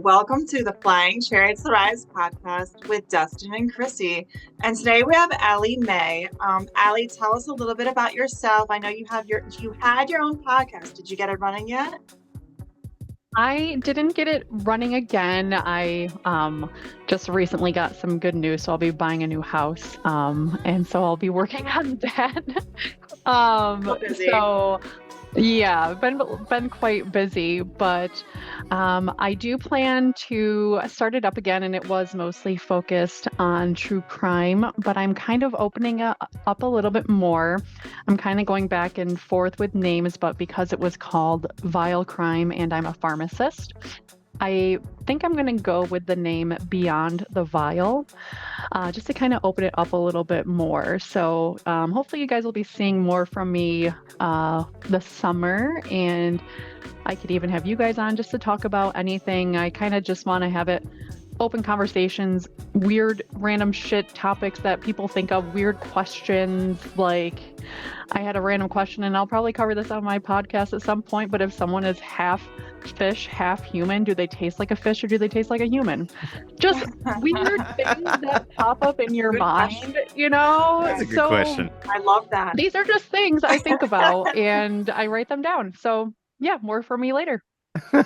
welcome to the Flying Chariots the Rise podcast with Dustin and Chrissy. And today we have Allie Mae. Allie, tell us a little bit about yourself. I know you had your own podcast. Did you get it running yet? I didn't get it running again. I just recently got some good news, so I'll be buying a new house. And so I'll be working on that. Busy. So yeah, been quite busy, but I do plan to start it up again, and it was mostly focused on true crime, but I'm kind of opening it up a little bit more. I'm kind of going back and forth with names, but because it was called Vile Crime and I'm a pharmacist, I think I'm going to go with the name Beyond the Vile, just to kind of open it up a little bit more. So hopefully you guys will be seeing more from me this summer, and I could even have you guys on just to talk about anything. I kind of just want to have it open conversations, weird random shit topics that people think of, weird questions. Like I had a random question, and I'll probably cover this on my podcast at some point, but if someone is half fish, half human, do they taste like a fish or do they taste like a human? Just weird things that pop up in your Good mind, question. you know? That's a good So question. I love that. these are just things I think about and I write them down. So yeah, more for me later. Well,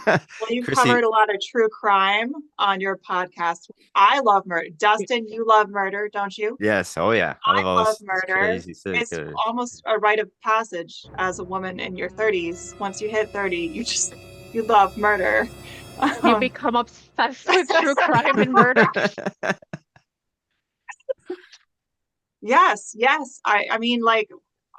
you've Chrissy, covered a lot of true crime on your podcast. I love murder. Dustin, you love murder, don't you? yes. Oh, yeah. I love all Love this murder. crazy serial It's killers. almost a rite of passage as a woman in your 30s. Once you hit 30, you love murder. You become obsessed with true crime and murder. Yes. I mean, like,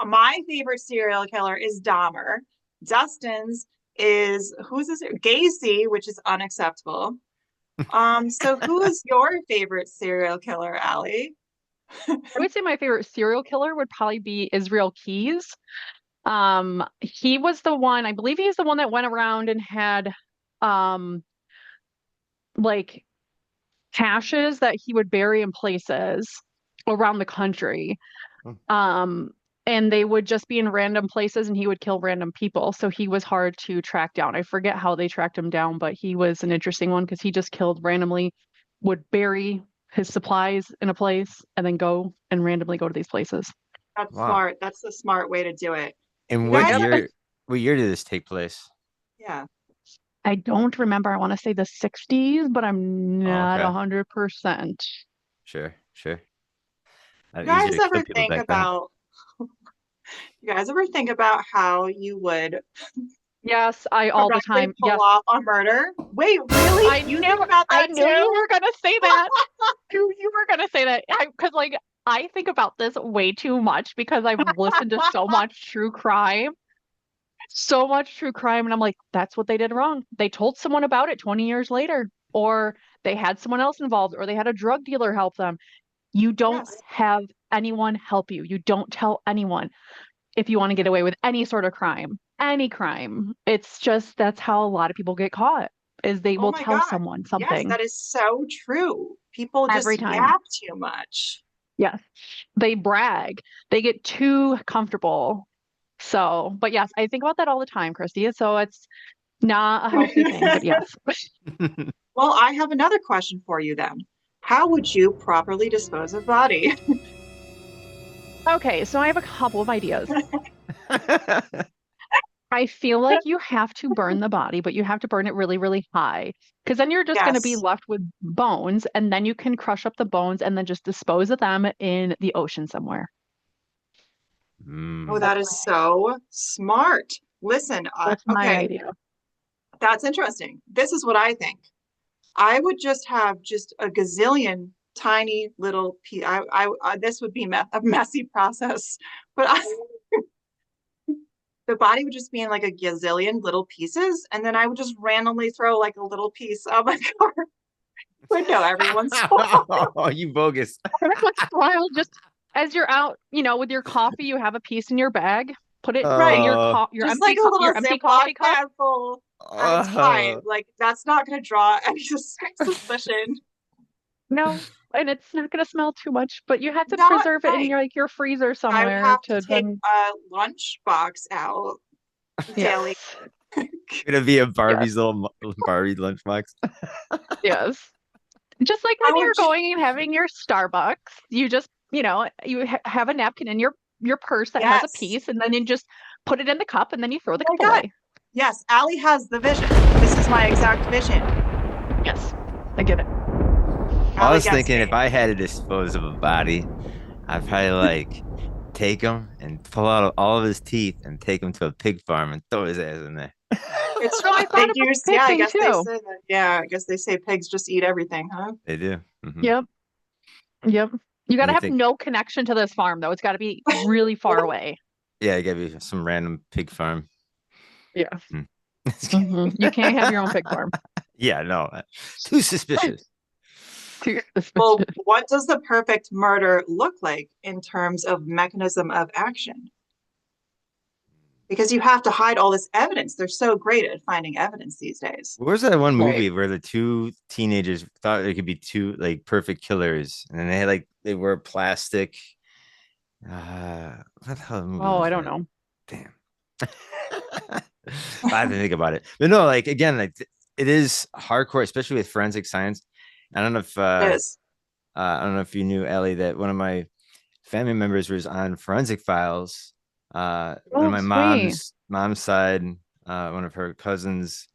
my favorite serial killer is Dahmer. Dustin's is who's this? Gacy, which is unacceptable. So who is your favorite serial killer, Allie? I would say my favorite serial killer would probably be Israel Keys. He was the one, I believe he's the one that went around and had like caches that he would bury in places around the country. And they would just be in random places and he would kill random people. So he was hard to track down. I forget how they tracked him down, but he was an interesting one because he just killed randomly, would bury his supplies in a place and then go and randomly go to these places. That's Wow. smart. That's the smart way to do it. And You what guys ever- year did this take place? Yeah. I don't remember. I want to say the 60s, but I'm not okay. 100%. Sure. You guys Easier to ever kill people think back then. about you guys ever think about how you would Yes, I all the correctly time. pull Yes. off a murder? Wait, really? I You knew- think about I that knew you too? were gonna say that. You were gonna say that. Because like I think about this way too much because I've listened to so much true crime. So much true crime, and I'm like, that's what they did wrong. They told someone about it 20 years later, or they had someone else involved, or they had a drug dealer help them. You don't Yes. have anyone help you. You don't tell anyone if you want to get away with any sort of crime, any crime. It's just that's how a lot of people get caught, is they Oh will my tell God. someone Yes, something that is so true. People just every time. yap too much. Yes. They brag. They get too comfortable. So, but yes, I think about that all the time, Christy. So it's not a healthy thing, but yes. Well, I have another question for you then. How would you properly dispose of body? Okay, so I have a couple of ideas. I feel like you have to burn the body, but you have to burn it really, really high. Because then you're just going to be Yes. left with bones, and then you can crush up the bones and then just dispose of them in the ocean somewhere. Oh, that is so smart. Listen, That's my okay, idea. that's interesting. This is what I think. I would just have just a gazillion tiny little this would be a messy process, but the body would just be in like a gazillion little pieces, and then I would just randomly throw like a little piece of my car window every once in a while. Oh, you bogus. Every once in a while, just as you're out, with your coffee, you have a piece in your bag. Put it in your Just empty, like a little your empty Ziploc coffee cup. bag full at a time. Like that's not going to draw any suspicion. No, and it's not going to smell too much, but you have to Not preserve it in right. your freezer I would somewhere have to to take then. a lunch box out daily. Yes. Gonna be a Yes. Barbie's little Barbie lunchbox. Yes. Just like I when would, you're going and having your Starbucks, you just, you have a napkin in your purse that has a yes. piece, and then you just put it in the cup, and then you throw the Oh cup my God. away. Yes, Allie has the vision. This is my exact vision. Yes, I get it. I Allie was gets thinking if me. I had to dispose of a body, I'd probably like take him and pull out all of his teeth and take him to a pig farm and throw his ass in there. It's So I thought about figures. the Yeah, pig I thing guess they too. say that. Yeah, I guess they say pigs just eat everything, huh? They do. Hmm. Yep, yep. You got And to you have think, no connection to this farm, though. It's got to be really far away. yeah, you gotta be some random pig farm. Yeah. Hmm. You can't have your own pig farm. Yeah, no, too suspicious. Too Well, suspicious. what does the perfect murder look like in terms of mechanism of action? Because you have to hide all this evidence. They're so great at finding evidence these days. Where's that one Right. movie where the two teenagers thought they could be two like perfect killers, and then they had like they were plastic. What the hell movie Oh, I was don't that? know. Damn. I have to think about it. But no, like again, like it is hardcore, especially with forensic science. I don't know if It is. I don't know if you knew, Ellie, that one of my family members was on Forensic Files. One of Oh, my sweet. mom's side, one of her cousins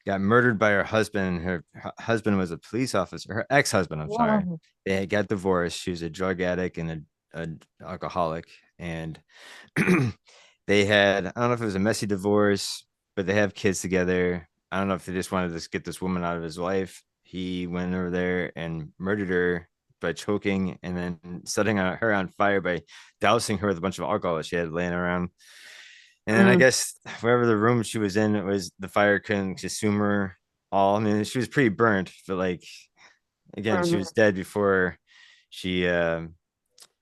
got murdered by her husband. Her husband was a police officer, her ex-husband, I'm sorry. Wow. They had got divorced. She was a drug addict and a alcoholic. And they had, I don't know if it was a messy divorce, but they have kids together. I don't know if they just wanted to get this woman out of his life. He went over there and murdered her by choking and then setting her on fire by dousing her with a bunch of alcohol that she had laying around. And then I Mm, guess wherever the room she was in, it was the fire couldn't consume her all. I mean, she was pretty burnt, but like again, she mhm. was dead before she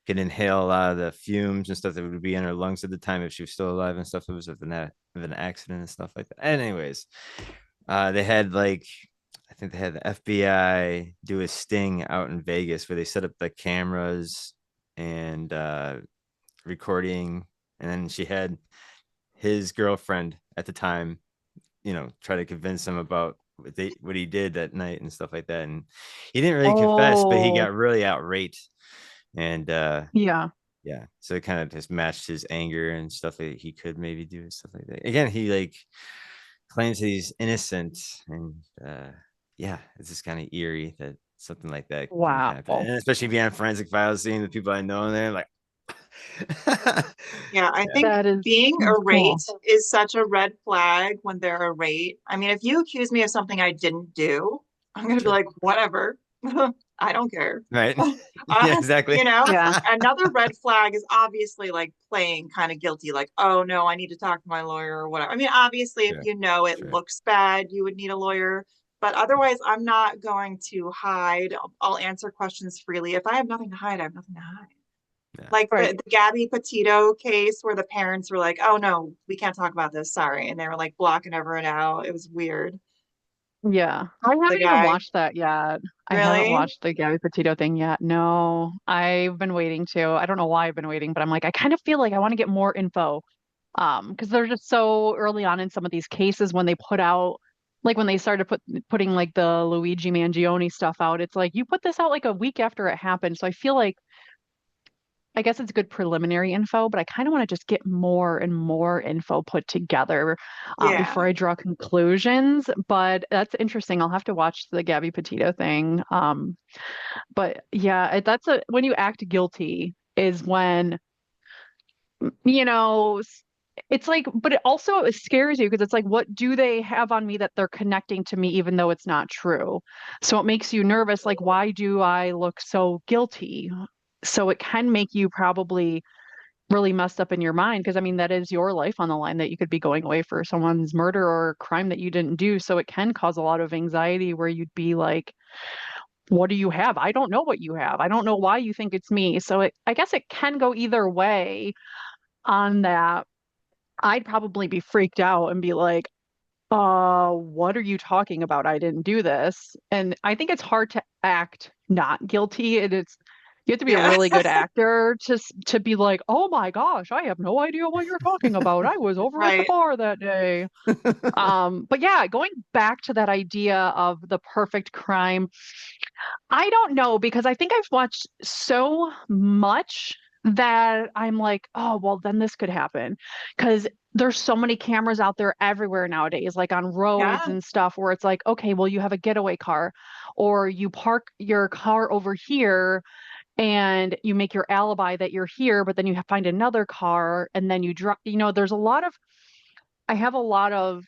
could inhale a lot of the fumes and stuff that would be in her lungs at the time if she was still alive and stuff. It was of an accident and stuff like that. Anyways, they had like I think they had the FBI do a sting out in Vegas where they set up the cameras and recording, and then she had his girlfriend at the time, try to convince him about what he did that night and stuff like that. And he didn't really confess, but he Oh, got really outraged. And yeah. yeah, so it kind of just matched his anger and stuff that he could maybe do and stuff like that. Again, he like claims that he's innocent, and yeah, it's just kind of eerie that something like that can happen, Wow. and especially if you're on Forensic Files, seeing the people I know in there, like, Yeah, I yeah, think That is being so irate cool. is such a red flag when they're irate. I mean, if you accuse me of something I didn't do, I'm gonna be sure, like, whatever. I don't care. right, yeah, Uh, exactly. Yeah. another red flag is obviously like playing kind of guilty, like, oh no, I need to talk to my lawyer or whatever. I mean, obviously, if Sure, you know it sure, looks bad, you would need a lawyer. But otherwise, I'm not going to hide. I'll answer questions freely. If I have nothing to hide, I have nothing to hide. yeah. Like Right. the Gabby Petito case where the parents were like, oh no, we can't talk about this, sorry. And they were like blocking everyone out. It was weird. Yeah. I The haven't even guy, watched that yet. I haven't really? watched the Gabby Petito thing yet. No, I've been waiting to. I don't know why I've been waiting, but I'm like, I kind of feel like I want to get more info. Because they're just so early on in some of these cases when they put out, like when they started putting like the Luigi Mangione stuff out, it's like you put this out like a week after it happened. So I feel like I guess it's good preliminary info, but I kind of want to just get more and more info put together Yeah. before I draw conclusions. But that's interesting. I'll have to watch the Gabby Petito thing. But yeah, when you act guilty is when, you know, it's like, but it also it scares you because it's like, what do they have on me that they're connecting to me, even though it's not true? So it makes you nervous. Like, why do I look so guilty? So it can make you probably really messed up in your mind because I mean that is your life on the line that you could be going away for someone's murder or crime that you didn't do. So it can cause a lot of anxiety where you'd be like, what do you have? I don't know what you have. I don't know why you think it's me. So I guess it can go either way on that. I'd probably be freaked out and be like, what are you talking about? I didn't do this. And I think it's hard to act not guilty. You have to be a Yeah. really good actor to be like, oh my gosh, I have no idea what you're talking about. I was over at the Right. bar that day. But yeah, going back to that idea of the perfect crime, I don't know because I think I've watched so much that I'm like, oh, well, then this could happen. Because there's so many cameras out there everywhere nowadays, like on roads Yeah. and stuff, where it's like, okay, well, you have a getaway car, or you park your car over here and you make your alibi that you're here, but then you find another car and then you drop, there's a lot of, I have a lot of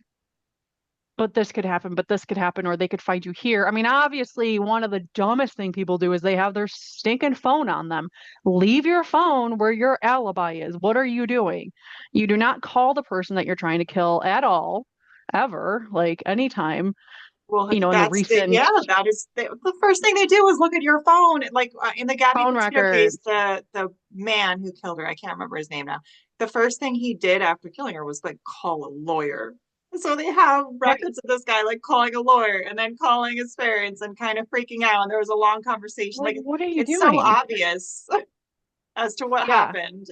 but this could happen, or they could find you here. I mean, obviously, one of the dumbest thing people do is they have their stinking phone on them. Leave your phone where your alibi is. What are you doing? You do not call the person that you're trying to kill at all, ever, like anytime, Well, in the recent that is the first thing they do is look at your phone. Like in the Gabby phone Petito case, records. the man who killed her, I can't remember his name now. The first thing he did after killing her was like call a lawyer. So they have Right. records of this guy like calling a lawyer and then calling his parents and kind of freaking out. And there was a long conversation. Like, Like what are you it's so doing? obvious as to what Yeah. happened.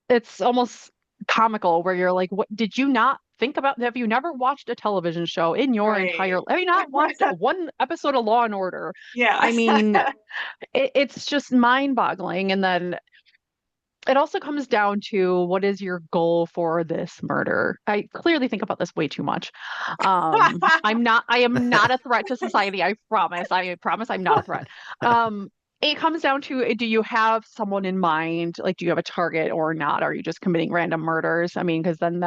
It's almost comical where you're like, what did you not think about? Have you never watched a television show in your entire, Right. have you not watched one episode of Law and Order? Yeah. I mean, it's just mind-boggling. And then it also comes down to what is your goal for this murder? I clearly think about this way too much. I am not a threat to society. I promise. I promise I'm not a threat. It comes down to do you have someone in mind? Like, do you have a target or not? Are you just committing random murders? I mean, because then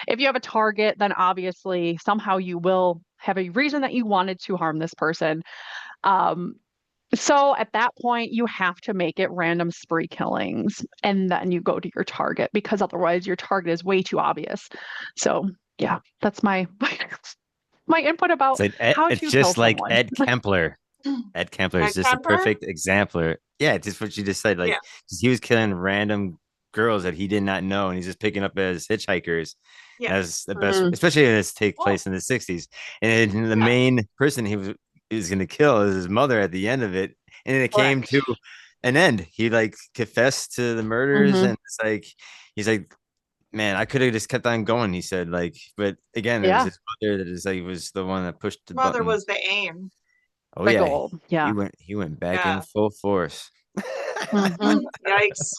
if you have a target, then obviously somehow you will have a reason that you wanted to harm this person. Um, so at that point, you have to make it random spree killings, and then you go to your target because otherwise your target is way too obvious. So yeah, that's my my input It's about like how it's to kill just like someone. Ed Kempler. Ed Kempler is At just a Kemper? perfect example. Yeah, just what you just said. Like Yeah. he was killing random girls that he did not know, and he's just picking up as hitchhikers. Yeah. As the best, Mm, especially when this take Well, place in the '60s. And then the yeah. main person he was going to kill is his mother at the end of it, and then it came Correct. to an end. He like confessed to the murders, hmm and it's like he's like, man, I could have just kept on going. He said, like, but again, it was Yeah, his mother that is like was the one that pushed the Mother button. was the aim. Oh the yeah, goal. Yeah. he went back in Yeah. full force. hmm Yikes.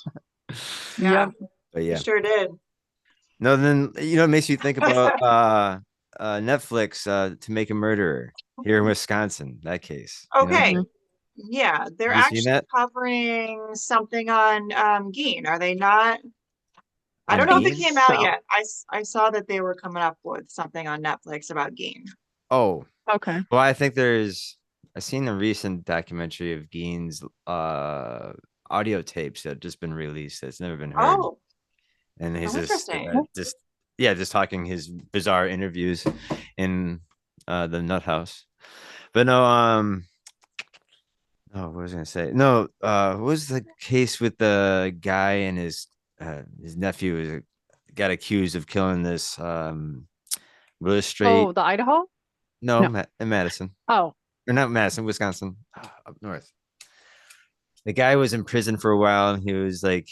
Yeah, Yep. But he yeah, sure did. no, then it makes you think about Netflix to make a murderer here in Wisconsin. That case, Okay. hmm Yeah, they're have you seen actually that covering something on Geen, are they not? I on don't know if Think it Bean? came out so. yet. I saw that they were coming up with something on Netflix about Geen. Oh, Okay. well, I've seen a recent documentary of Gein's audio tapes that have just been released that's never been heard. Oh, And he's oh, interesting. just yeah, just talking his bizarre interviews in the Nut House. But no, oh, what was I gonna say? No, what was the case with the guy and his nephew got accused of killing this really straight Oh, the Idaho? no No. In Madison, Oh, or not Madison, Wisconsin, up north. The guy was in prison for a while and he was like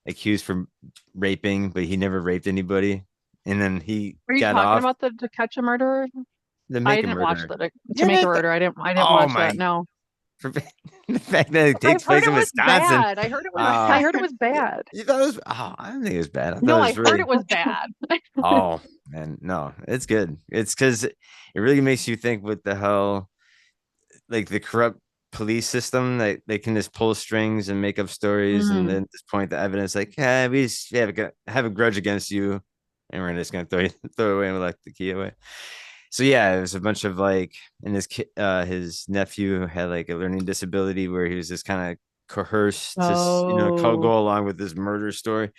accused for raping, but he never raped anybody. And then he are you got talking off about the To Catch a Murderer? the I make a didn't watch murderer. To Yeah, Make a Murder. I didn't oh watch that. my No. for the fact that it I've takes heard place it in was Wisconsin. bad. I Uh heard it was bad. you thought it was I don't think it was bad. I thought No, it I was heard really it was bad. oh man, no, it's good. It's because it really makes you think what the hell like the corrupt police system that they can just pull strings and make up stories and Mm. then just point the evidence like, we just have a grudge against you and we're just gonna throw away and like the key away. So yeah, it was a bunch of like, and his nephew had like a learning disability where he was just kind of coerced to Oh, go along with this murder story.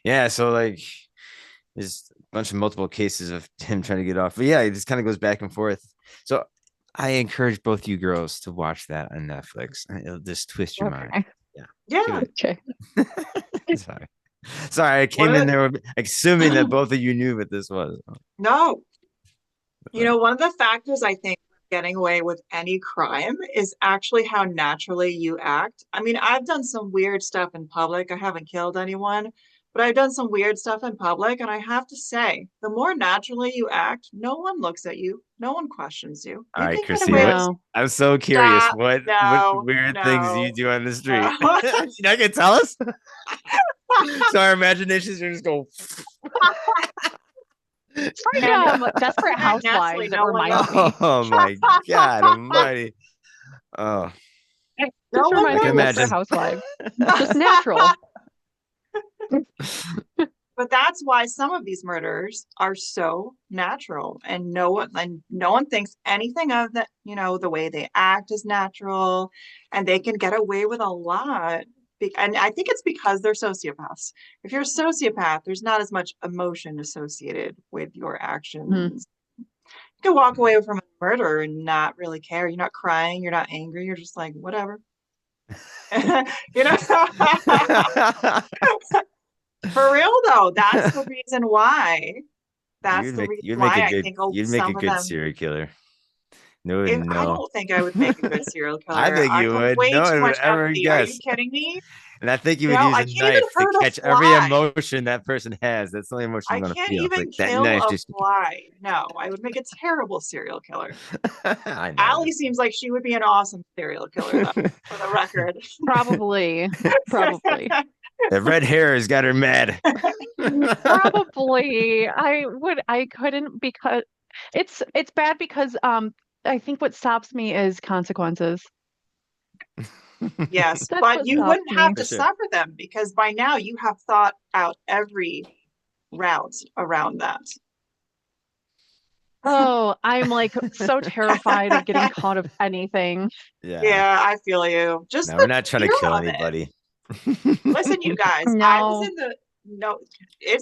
Yeah, so like there's a bunch of multiple cases of him trying to get off. But yeah, it just kind of goes back and forth. So I encourage both you girls to watch that on Netflix. It'll just twist your mind. okay. Yeah, give Yeah. Okay. it. Sorry, I One came of in there assuming that both of you knew what this was. no, But, one of the factors I think getting away with any crime is actually how naturally you act. I mean, I've done some weird stuff in public. I haven't killed anyone, but I've done some weird stuff in public. And I have to say, the more naturally you act, no one looks at you, no one questions you. All You right, can get Chrissy, away what? with No. I'm so curious. stop. What No, weird things do you no, do on the street? no. You're not gonna tell us? So our imaginations are just go. It's like And Desperate Nestle, Housewives. It no one reminds knows. me. Oh my God Almighty! Oh, No Just one reminds I me can of knows. Desperate imagine. Housewives. Just natural. But that's why some of these murders are so natural and no one thinks anything of that, the way they act is natural and they can get away with a lot. And I think it's because they're sociopaths. If you're a sociopath, there's not as much emotion associated with your Hmm. actions. You can walk away from a murder and not really care. You're not crying, you're not angry, you're just like, whatever. You know? For real though, that's the reason why. That's the reason you'd make why a I good think you'd make a some of good them. serial killer. No, If I no. don't think I would make a good serial I killer. think I you have would. way No too one would much ever empathy. Are you guess. kidding me? And I think you would use I a can't even knife to hurt a catch every fly. emotion that person has. That's the only emotion I you want to can't feel. It's like even that kill knife a just. fly. No, I would make a terrible serial killer. I know. Allie seems like she would be an awesome serial killer, though, for the record. Probably. Probably. The red hair has got her mad. Probably. I couldn't because it's bad because I think what stops me is consequences. Yes, That's but what you stops wouldn't have me. For to sure. suffer them because by now you have thought out every route around that. Oh, I'm like so terrified of getting caught of anything. Yeah. Yeah, I feel you. Just No, we're the not trying to fear kill of it. anybody. Listen, you guys, I was No. in the no,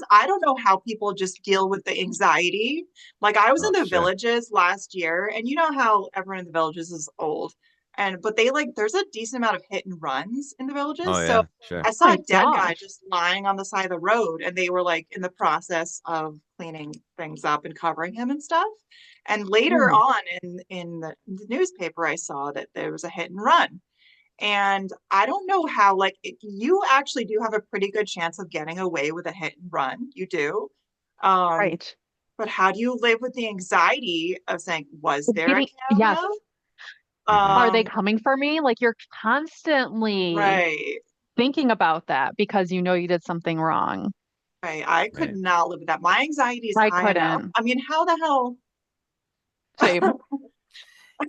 I don't know how people just deal with the anxiety. Like I was in Oh, the sure. villages last year, and you know how everyone in the villages is old. And but they like there's a decent amount of hit and runs in the Oh villages. So yeah, sure. I saw a My dead guy gosh. just lying on the side of the road, and they were like in the process of cleaning things up and covering him and stuff. And later Mm. on in the newspaper, I saw that there was a hit and run. And I don't know how, like, you actually do have a pretty good chance of getting away with a hit and run. You do. Um, Right. but how do you live with the anxiety of saying, was there a Yes. camera? Hmm. Are they Um, coming for me? Like you're constantly right, thinking about that because you know you did something wrong. right. I could Right. not live with that. My anxiety is I high enough. couldn't. I mean, how the hell? Same.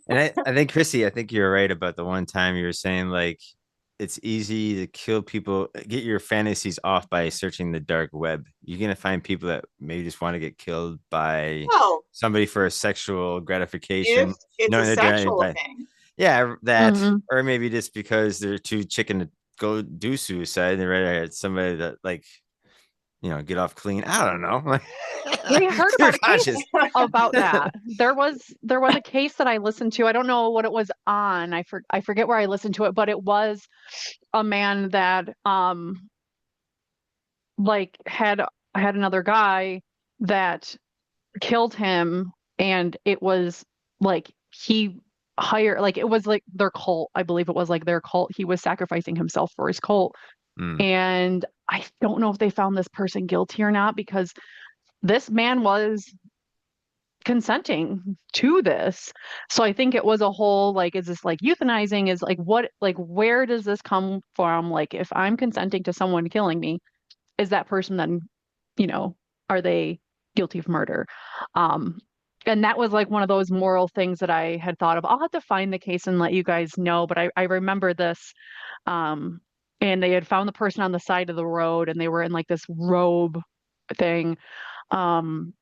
And I think Chrissy, I think you're right about the one time you were saying like it's easy to kill people, get your fantasies off by searching the dark web. You're gonna find people that maybe just want to get killed by Well, somebody for a sexual if gratification, it's a knowing they're doing it sexual by thing, yeah, that, Hmm. or maybe just because they're too chicken to go do suicide. They're ready to hire somebody that like, get off clean. I don't know. I heard Clear about a conscious. case about that. There was a case that I listened to. I don't know what it was on. I forget where I listened to it, but it was a man that like had another guy that killed him, and it was like he hired, like it was like their cult. I believe it was like their cult. He was sacrificing himself for his cult. Mm, And I don't know if they found this person guilty or not because this man was consenting to this. So I think it was a whole like, is this like euthanizing? Is like what, like where does this come from? Like if I'm consenting to someone killing me, is that person then, you know, are they guilty of murder? Um, and that was like one of those moral things that I had thought of. I'll have to find the case and let you guys know, but I remember this. Um, and they had found the person on the side of the road and they were in like this robe thing. Um,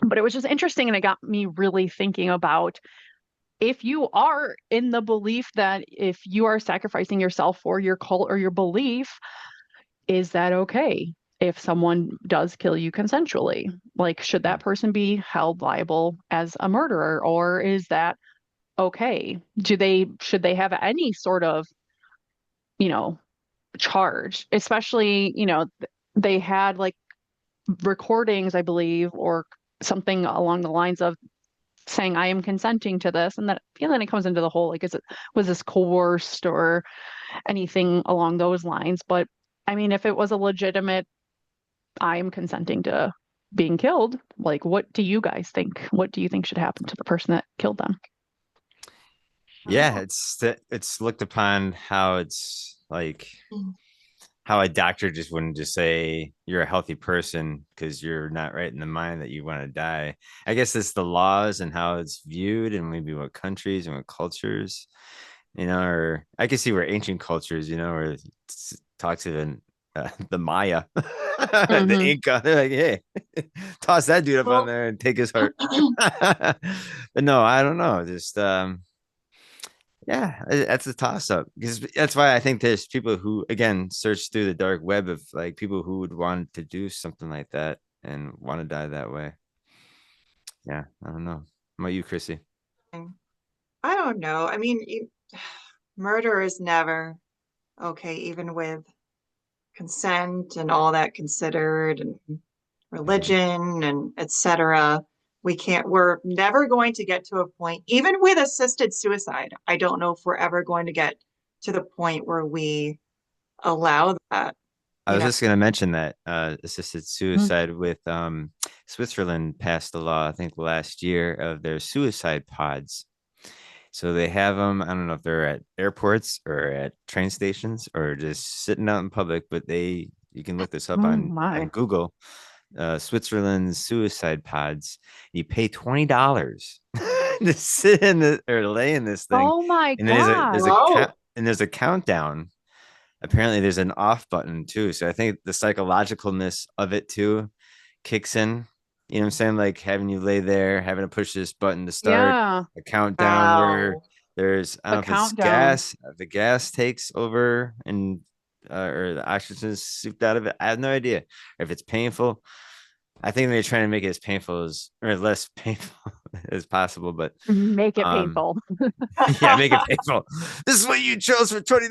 but it was just interesting and it got me really thinking about if you are in the belief that if you are sacrificing yourself for your cult or your belief, is that okay? If someone does kill you consensually, like, should that person be held liable as a murderer, or is that okay? Should they have any sort of, you know, charge? Especially, they had like recordings, I believe, or something along the lines of saying I am consenting to this, and then it comes into the whole like, was this coerced or anything along those lines? But I mean, if it was a legitimate, I am consenting to being killed, like, what do you guys think? What do you think should happen to the person that killed them? Yeah, it's looked upon how it's like Mm. how a doctor just wouldn't just say you're a healthy person because you're not right in the mind that you want to die. I guess it's the laws and how it's viewed and maybe what countries and what cultures, or I can see where ancient cultures, where it talks even the Maya, the Hmm. Inca, they're like, hey, toss that dude up on Well, there and take his heart. But no, I don't know. Just yeah, that's a toss up because that's why I think there's people who again search through the dark web of like people who would want to do something like that and want to die that way. Yeah, I don't know. How about you, Chrissy? I don't know. I mean, murder is never okay, even with consent and all that considered and Mhm. religion and etc. We're never going to get to a point, even with assisted suicide. I don't know if we're ever going to get to the point where we allow that, I you was know. just gonna mention that assisted suicide with Switzerland passed a law, I think last year, of their suicide pods. So they have them. I don't know if they're at airports or at train stations or just sitting out in public, but you can look this up Oh on my. Google. Switzerland's suicide pods. You pay $20 to sit in the or lay in this thing, Oh my and there's a God. Oh, and there's a countdown. Apparently, there's an off button too. So I think the psychologicalness of it too kicks in. You know what I'm saying? Like having you lay there, having to push this button to start Yeah, a countdown where wow. there's, I don't the know if it's countdown. gas, if the gas takes over and or the oxygen is souped out of it. I have no idea if it's painful. I think they're trying to make it as painful as or less painful as possible, but Make it um painful. yeah, make it painful. This is what you chose for $20.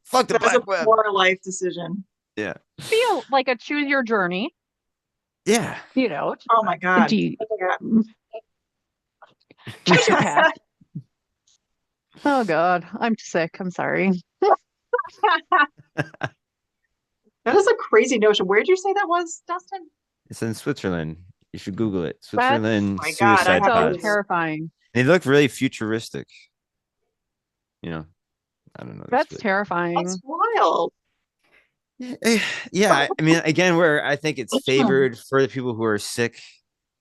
Fuck the That was a black web. poor life decision. Yeah. Feel like a choose your journey, Yeah. you know. Oh my God. Do you Oh my choose your God. path? Oh God, I'm sick. I'm sorry. That is a crazy notion. Where did you say that was, Dustin? It's in Switzerland. You should Google it. That's Switzerland My God, I suicide have to so Google pods. it. terrifying. They look really futuristic. You know, I don't know. It's That's good. terrifying. That's wild. Yeah, I mean, again, where I think it's favored for the people who are sick,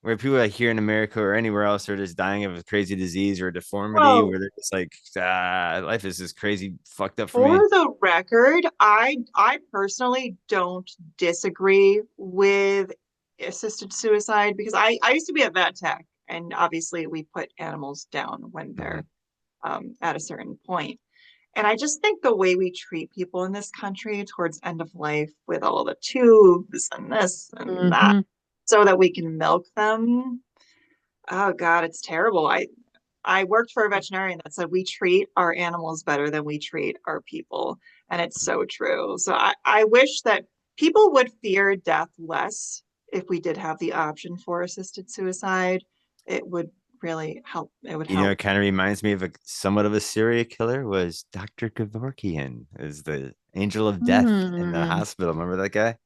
where people like here in America or anywhere else are just dying of a crazy disease or a deformity, Well, where they're just like, life is just crazy fucked up for for me. the record, I personally don't disagree with assisted suicide because I used to be a vet tech, and obviously we put animals down when Mhm. they're at a certain point. And I just think the way we treat people in this country towards end of life with all the tubes and this and that, Hmm. so that we can milk them. Oh God, it's terrible. I worked for a veterinarian that said we treat our animals better than we treat our people. And it's so true. So I wish that people would fear death less if we did have the option for assisted suicide. It would really help. It would help. It kind of reminds me of somewhat of a serial killer was Dr. Kevorkian, is the angel of death in the Hmm. hospital. Remember that guy?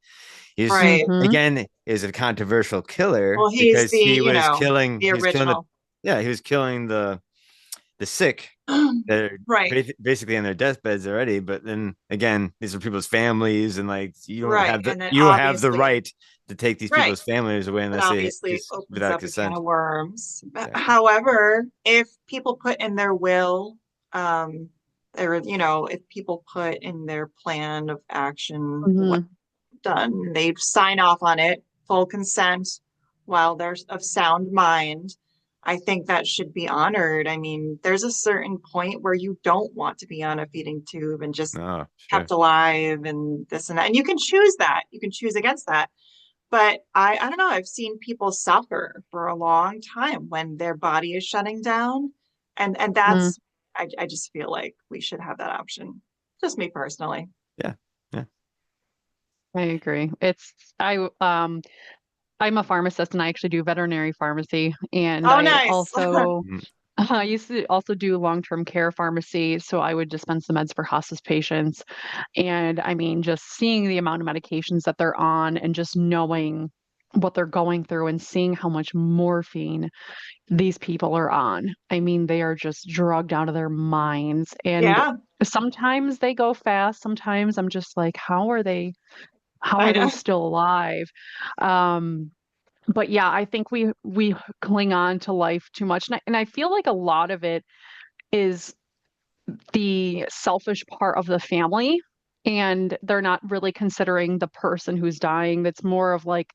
He's Right. Hmm. again is a controversial killer Well, he's because the, the he was killing original. yeah, he was killing the sick that are Right. basically on their deathbeds already. But then again, these are people's families, and like Right. And then you don't have the obviously, right to take these right. people's families away And unless they obviously it just opens without up a can consent. of worms. Exactly. However, if people put in their will, or if people put in their plan of action what Hmm. done, they sign off on it, full consent, while they're of sound mind. I think that should be honored. I mean, there's a certain point where you don't want to be on a feeding tube and just Oh, kept sure. alive and this and that. And you can choose that. You can choose against that. But I don't know, I've seen people suffer for a long time when their body is shutting down. And Hmm. that's I just feel like we should have that option. Just me personally. Yeah. Yeah. I agree. I'm a pharmacist and I actually do veterinary pharmacy. And Oh, I nice. also Mm. I used to also do long-term care pharmacy, so I would dispense the meds for hospice patients. And I mean, just seeing the amount of medications that they're on and just knowing what they're going through and seeing how much morphine these people are on. I mean, they are just drugged out of their minds. And Yeah, sometimes they go fast. Sometimes I'm just like, how I are they know. still alive? Um, but yeah, I think we cling on to life too much. And I feel like a lot of it is the selfish part of the family, and they're not really considering the person who's dying. That's more of like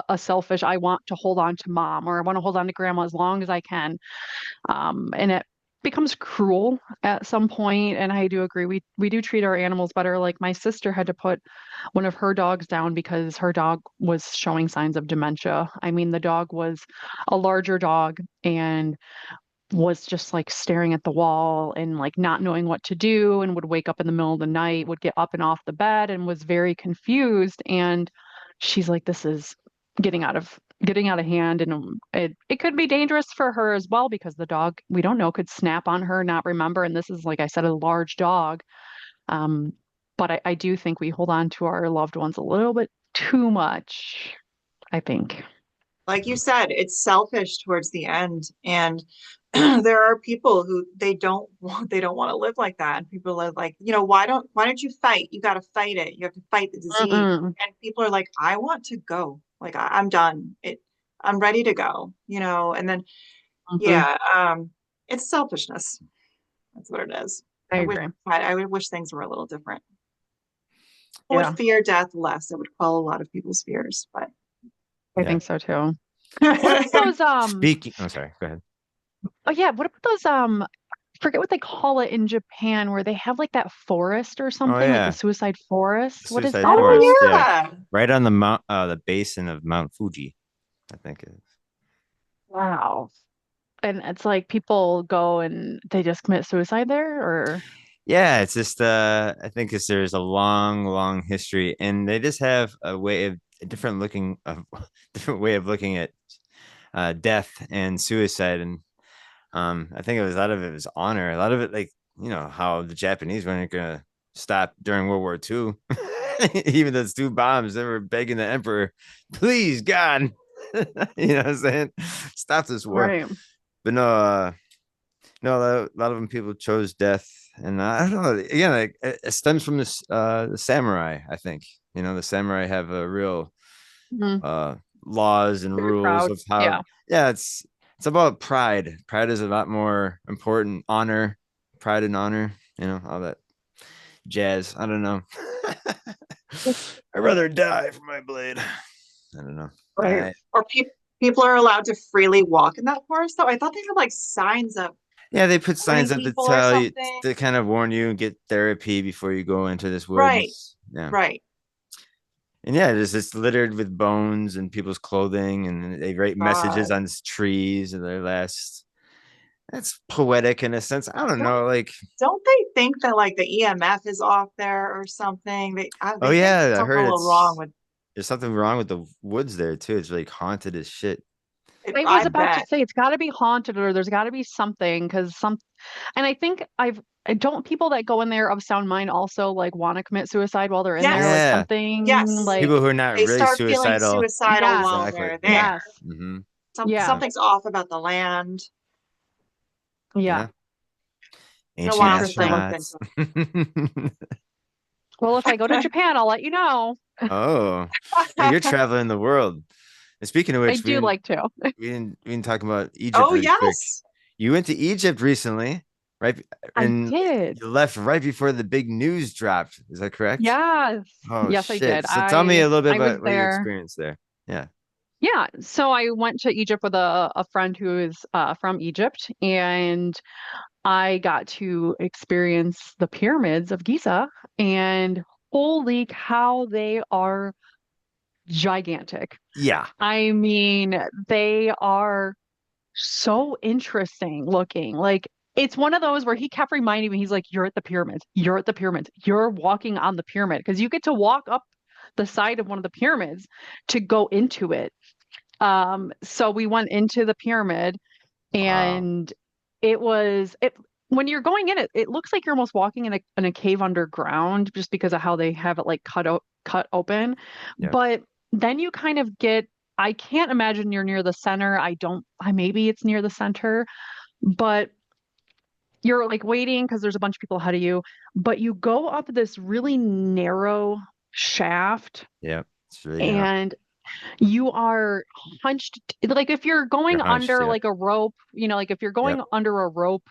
a selfish, I want to hold on to mom or I want to hold on to grandma as long as I can. And it becomes cruel at some point. And I do agree, we do treat our animals better. Like my sister had to put one of her dogs down because her dog was showing signs of dementia. I mean, the dog was a larger dog and was just like staring at the wall and like not knowing what to do, and would wake up in the middle of the night, would get up and off the bed and was very confused. And she's like, this is getting out of hand. And it could be dangerous for her as well, because the dog, we don't know, could snap on her, not remember. And this is, like I said, a large dog. um but I do think we hold on to our loved ones a little bit too much, I think. Like you said, it's selfish towards the end. And there are people who they don't want to live like that. And people are like, why don't you fight? You got to fight it. You have to fight the disease. Mm-mm. And people are like, I want to go. Like I'm done. I'm ready to go, and then Mhm. yeah, it's selfishness. That's what it is. I I wish agree. I would wish things were a little different. I would Yeah, fear death less. It would quell a lot of people's fears, but I Yeah. think so too. What about those Speaking, I'm sorry, go ahead. oh yeah, what about those forget what they call it in Japan, where they have like that forest or Oh something, like the yeah, suicide forest. What is Suicide that Forest. about? Oh Yeah, yeah. right on the basin of Mount Fuji, I think it is. Wow. And it's like people go and they just commit suicide there, or Yeah, it's just I think there's a long, long history, and they just have a different way of looking at death and suicide, and I think it was a lot of it was honor, a lot of it like how the Japanese weren't gonna stop during World War II, even those two bombs, they were begging the emperor, please God, what I'm saying, stop this war. right. But no, no, a lot of them people chose death, and I don't know. Again, like it stems from the samurai. I think the samurai have a real Mhm. uh laws and Very rules proud. of how. Yeah. Yeah, it's about pride. Pride is a lot more important. Honor, pride and honor. All that jazz. I don't know. I'd rather die for my blade. I don't know. Right. Or people are allowed to freely walk in that forest, though. I thought they had like signs up Yeah, they put warning signs up to people or tell you something. to kind of warn you and get therapy before you go into this Right, woods. Yeah. right. And yeah, it's littered with bones and people's clothing, and they write messages God. on trees and their last. That's poetic in a sense. I don't Don't know. Like, don't they think that like the EMF is off there or something? oh They think yeah, I something a heard little wrong with there's something wrong with the woods there too. It's like haunted as shit. it. I I was about to bet. say it's got to be haunted, or there's got to be something, because and I think I don't people that go in there of sound mind also like want to commit suicide while they're in there, like Yes, Yeah, something yes. like, people who are not They really start feeling suicidal. suicidal yes, while Exactly. they're Yeah. there. yes, Hmm. yeah, Something's off about the land. yeah, Yeah. In a Ancient while since I interesting. looked astronauts. into Well, if I go to it. Japan, I'll let you know. Oh, yeah, you're traveling the world. And speaking of I which, do like to. we didn't talk about Egypt Oh really quick. yes. You went to Egypt recently, right? I And did. you left right before the big news dropped. Is that correct? Yes. Oh Yes, I did. shit. So tell me a little bit I was about what you there. experienced there. Yeah. Yeah, so I went to Egypt with a friend who is from Egypt, and I got to experience the pyramids of Giza, and holy cow, they are gigantic. Yeah. I mean, they are so interesting looking. Like, it's one of those where he kept reminding me, he's like, you're at the pyramids, you're at the pyramids, you're walking on the pyramid, because you get to walk up the side of one of the pyramids to go into it. So we went into the pyramid, Wow. and it when you're going in it, it looks like you're almost walking in a cave underground just because of how they have it like cut open. Yep. But then you kind of get, I can't imagine you're near the center. I maybe it's near the center, but you're like waiting because there's a bunch of people ahead of you, but you go up this really narrow shaft, Yep. It's really narrow. and you are hunched, like if you're You're going hunched. under Yep. like a rope, like if you're Yep. going under a rope,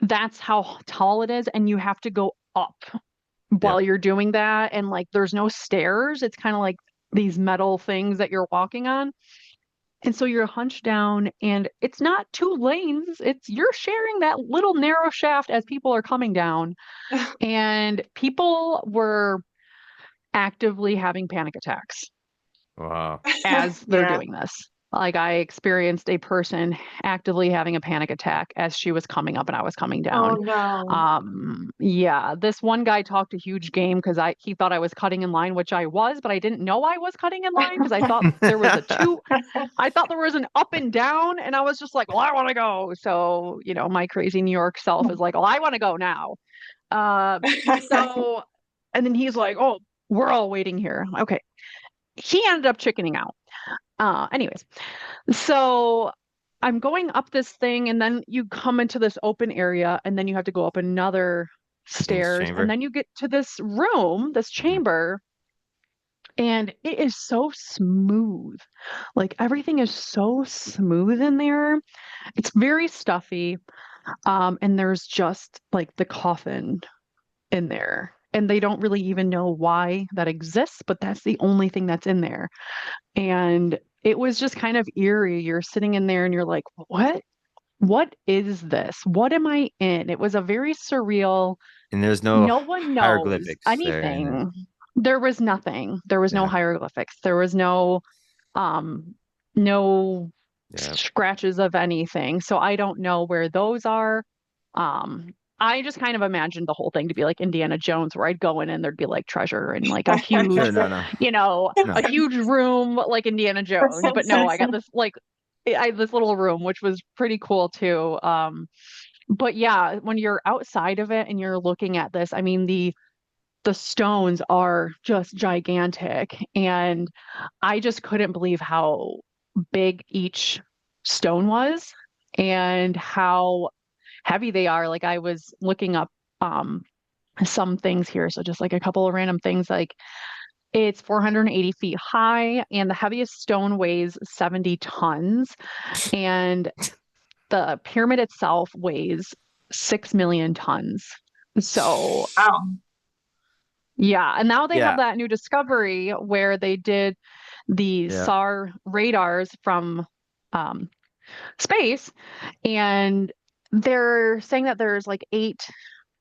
that's how tall it is, and you have to go up Yep. while you're doing that, and like there's no stairs. It's kind of like these metal things that you're walking on. And so you're hunched down, and it's not two lanes. It's you're sharing that little narrow shaft as people are coming down. And people were actively having panic attacks Wow. as they're Yeah. doing this. Like I experienced a person actively having a panic attack as she was coming up and I was coming Oh down. no. Yeah, this one guy talked a huge game because he thought I was cutting in line, which I was, but I didn't know I was cutting in line because I thought there was I thought there was an up and down, and I was just like, well, I want to go. So, my crazy New York self is like, well, I want to go now. Uh, so, and then he's like, oh, we're all waiting here. Okay. He ended up chickening out. Anyways, so I'm going up this thing, and then you come into this open area, and then you have to go up another King's stairs, and Chamber. then you get to this room, this Mhm. chamber, and it is so smooth. Like everything is so smooth in there. It's very stuffy. And there's just like the coffin in there. And they don't really even know why that exists, but that's the only thing that's in there. And it was just kind of eerie. You're sitting in there and you're like, what? What is this? What am I in? It was a very surreal, And there's no no one knows hieroglyphics there in it. anything. There was nothing. There was no Yeah. hieroglyphics. There was um no Yeah. scratches of anything. So I don't know where those are. I just kind of imagined the whole thing to be like Indiana Jones, where I'd go in and there'd be like treasure and like a huge, No, no. a No. huge room like Indiana Jones. But no, I got this like I had this little room, which was pretty cool too. But yeah, when you're outside of it and you're looking at this, I mean the stones are just gigantic, and I just couldn't believe how big each stone was and how heavy they are. Like I was looking up some things here, so just like a couple of random things, like it's 480 feet high, and the heaviest stone weighs 70 tons, and the pyramid itself weighs 6 million tons. So Wow. yeah, and now they have Yeah. that new discovery where they did the Yeah. SAR radars from um, space, and they're saying that there's like 8 Yep.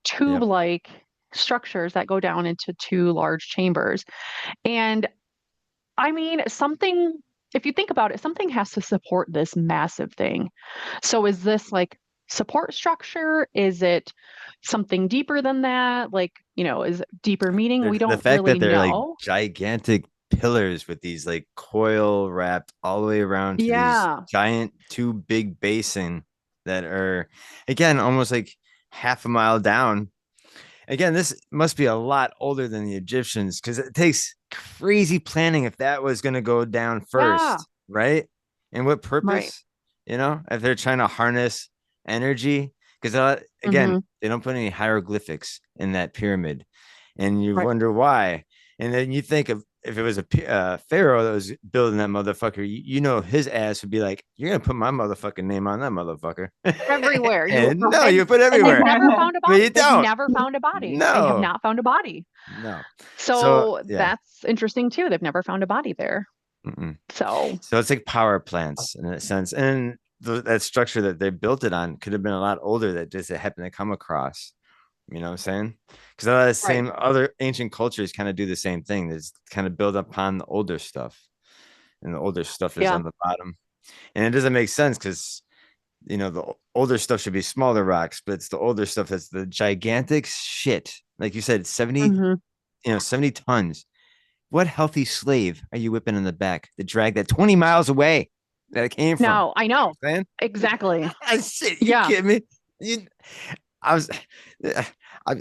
tube-like structures that go down into 2 large chambers. And I mean, if you think about it, something has to support this massive thing. So is this like support structure? Is it something deeper than that? Like, is it deeper meaning? We The don't fact really that they're like know. gigantic pillars with these like coil wrapped all the way around to these Yeah. giant two big basin that are again almost like half a mile down. Again, this must be a lot older than the Egyptians because it takes crazy planning if that was going to go down Yeah. first, right? And what Right. purpose? If they're trying to harness energy, because again, Hmm. they don't put any hieroglyphics in that pyramid, and you Right. wonder why. And then you think of if it was a pharaoh that was building that motherfucker, his ass would be like, "You're gonna put my motherfucking name on that motherfucker." Everywhere. And no, you And put and they've everywhere, never found a but body. you They've don't. never found a body. They have No, not found a body. no. So So yeah. that's interesting too. They've never found a body there. Mm-mm. So So it's like power plants in a sense, and that structure that they built it on could have been a lot older that just it happened to come across. You know what I'm saying? Because a lot of the right. same other ancient cultures kind of do the same thing. They just kind of build upon the older stuff, and the older stuff is Yeah. on the bottom. And it doesn't make sense because the older stuff should be smaller rocks, but it's the older stuff that's the gigantic shit. Like you said, 70, Hmm. 70 tons. what healthy slave are you whipping in the back to drag that 20 miles away that it came from? No, I know. You know what Exactly. I'm saying? Shit, you Yeah. kidding me? You, I was, I,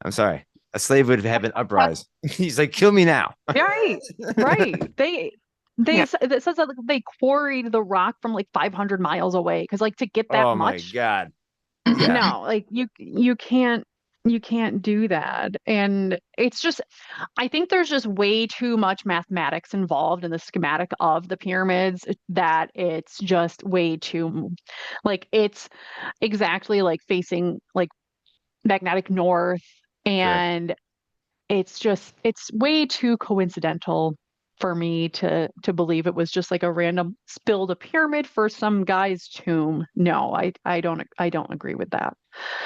I'm sorry. A slave would have an uprise. He's like, kill me now. Right. Right. Yeah. It says that like, they quarried the rock from like 500 miles away because like to get that Oh my much, God. Yeah. no, like you can't do that. And it's just I think there's just way too much mathematics involved in the schematic of the pyramids that it's just way too like it's exactly like facing like magnetic north, Sure. and it's way too coincidental for me to believe it was just like a random spilled a pyramid for some guy's tomb. No, I don't agree with that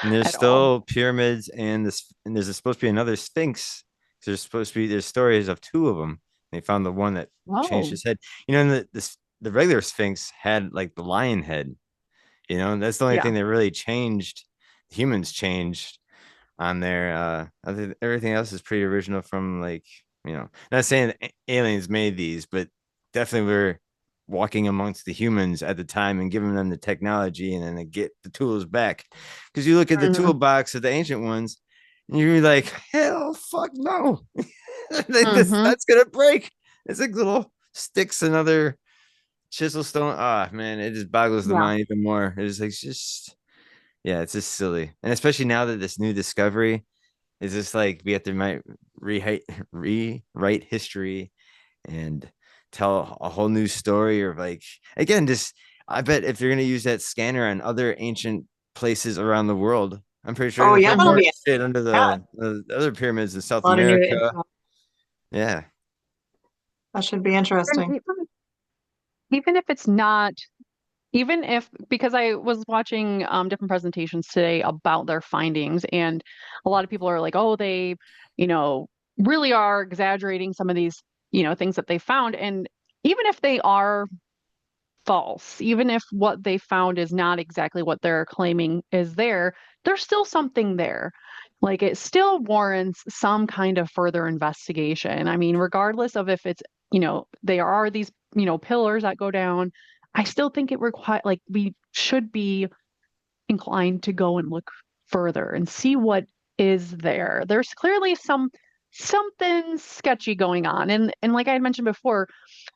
And there's at all. still pyramids and this, and there's supposed to be another Sphinx. There's supposed to be, there's stories of two of them. They found the one that changed Oh, his head. You know, and the regular Sphinx had like the lion head. You know, and that's the only yeah. thing that really changed. Humans changed on there. Everything else is pretty original from like, you know, not saying aliens made these, but definitely we're walking amongst the humans at the time and giving them the technology and then they get the tools back. Because you look at the Hmm. toolbox of the ancient ones and you're like, hell, fuck no. Hmm. That's gonna break. It's like little sticks and other chisel stone. Ah, man, it just boggles the Yeah. mind even more. It's like just, yeah, it's just silly. And especially now that this new discovery is just like we have to rewrite history and tell a whole new story, or like again, just I bet if you're gonna use that scanner on other ancient places around the world, I'm pretty sure Oh you're gonna yeah, find that'll more Hmm. be shit under yeah, the other pyramids in South a lot of new America. info. Yeah. That should be And interesting. even if it's not, even if because I was watching different presentations today about their findings, and a lot of people are like, oh, they, you know, really are exaggerating some of these, things that they found. And even if they are false, even if what they found is not exactly what they're claiming is there, there's still something there. Like it still warrants some kind of further investigation. I mean, regardless of if it's, there are these, pillars that go down, I still think it require like we should be inclined to go and look further and see what is there. There's clearly something sketchy going on. And like I had mentioned before,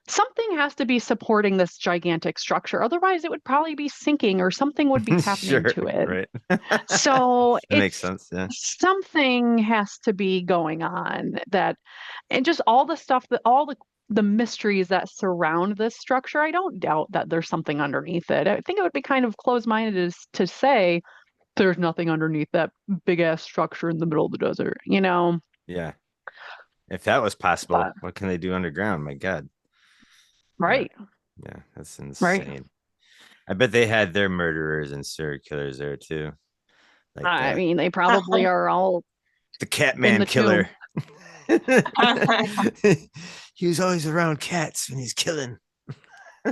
something has to be supporting this gigantic structure. Otherwise, it would probably be sinking or something would be happening Sure. to it. Right. So That makes it's sense. Yeah. something has to be going on that, and just all the stuff that all the mysteries that surround this structure, I don't doubt that there's something underneath it. I think it would be kind of closed-minded to say there's nothing underneath that big ass structure in the middle of the desert, Yeah. If that was possible, But what can they do underground? My God. Yeah. right, Yeah. That's right. insane. I bet they had their murderers and serial killers there too. Like I mean, they probably are all the in Catman the tomb. killer. He was always around cats when he's killing.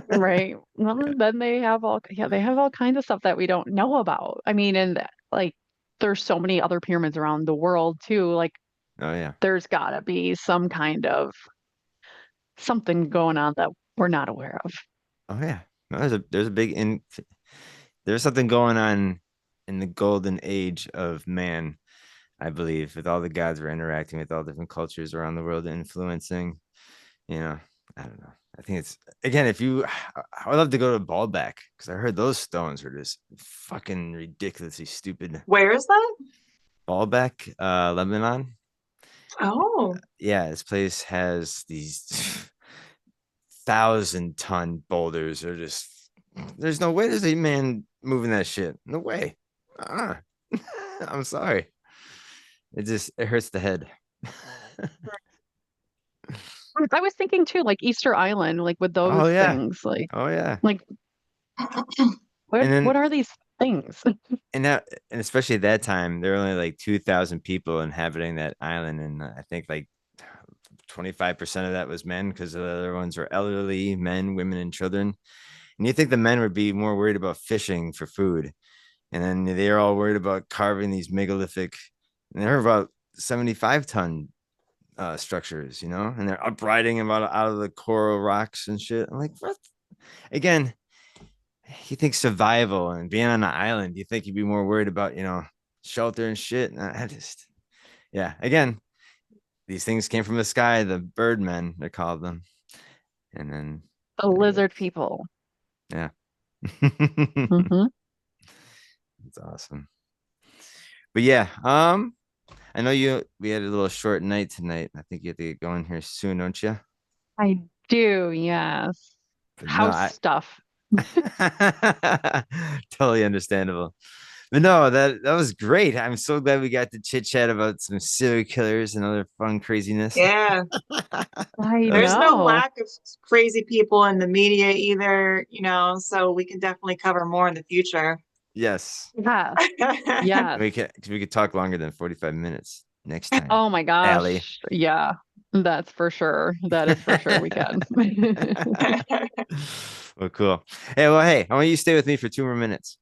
Right. Well, then they have all, yeah, they have all kinds of stuff that we don't know about. I mean, and like, there's so many other pyramids around the world too. Like, Oh yeah. there's gotta be some kind of something going on that we're not aware of. Oh yeah. No, there's a big in there's something going on in the golden age of man, I believe, with all the gods we're interacting with, all different cultures around the world influencing, you know, I don't know. I think it's again, if you I would love to go to Baalbek because I heard those stones are just fucking ridiculously stupid. Where is that? Baalbek, Lebanon. Oh, Yeah, this place has these 1,000-ton boulders. They're just there's no way there's a man moving that shit. No way. uh I'm sorry. It hurts the head. I was thinking too, like Easter Island, like with Oh those yeah. things, Oh yeah. like And what then are these things? and especially at that time, there were only like 2,000 people inhabiting that island, and I think like 25% of that was men because the other ones were elderly men, women, and children. And you think the men would be more worried about fishing for food, and then they're all worried about carving these megalithic. And they're about 75-ton structures, you know, and they're upriding out of the coral rocks and shit. I'm like, what? Again, you think survival and being on an island, you think you'd be more worried about, shelter and shit. I just, yeah, again, these things came from the sky, the birdmen, they called them. And then, The lizard people. yeah. Hmm. It's awesome. But yeah, I know we had a little short night tonight. I think you have to get going here soon, don't you? I do, yes. But no, House stuff. totally understandable. But no, that was great. I'm so glad we got to chit chat about some serial killers and other fun craziness. Yeah. I There's no know. lack of crazy people in the media either, so we can definitely cover more in the future. Yes. Yes. Yes. We could talk longer than 45 minutes next time. Oh my Allie. gosh. Yeah, that's for sure. That is for sure we can. Well, cool. Hey, I want you to stay with me for 2 more minutes.